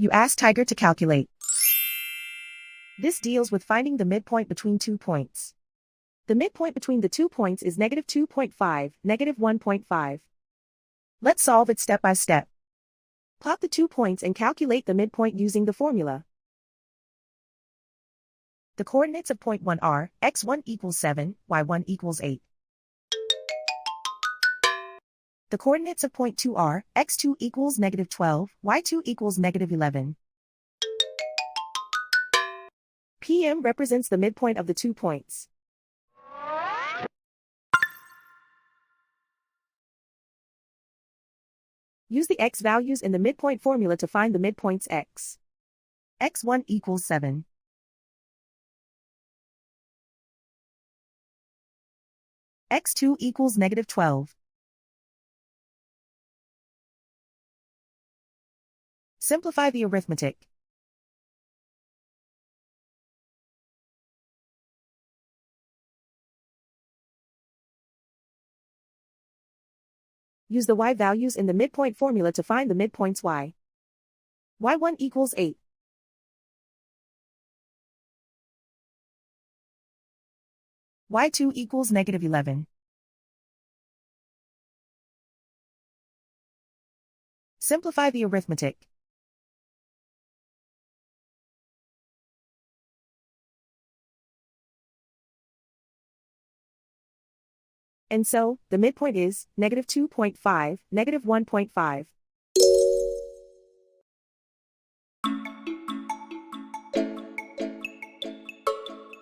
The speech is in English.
You ask Tiger to calculate. This deals with finding the midpoint between 2 points. The midpoint between the 2 points is -2.5, -1.5. Let's solve it step by step. Plot the 2 points and calculate the midpoint using the formula. The coordinates of point 1 are x1 equals 7, y1 equals 8. The coordinates of point 2 are x2 equals -12, y2 equals -11. PM represents the midpoint of the 2 points. Use the x values in the midpoint formula to find the midpoints x. x1 equals 7. x2 equals -12. Simplify the arithmetic. Use the y values in the midpoint formula to find the midpoints y. y1 equals 8. y2 equals -11. Simplify the arithmetic. And so, the midpoint is -2.5, -1.5.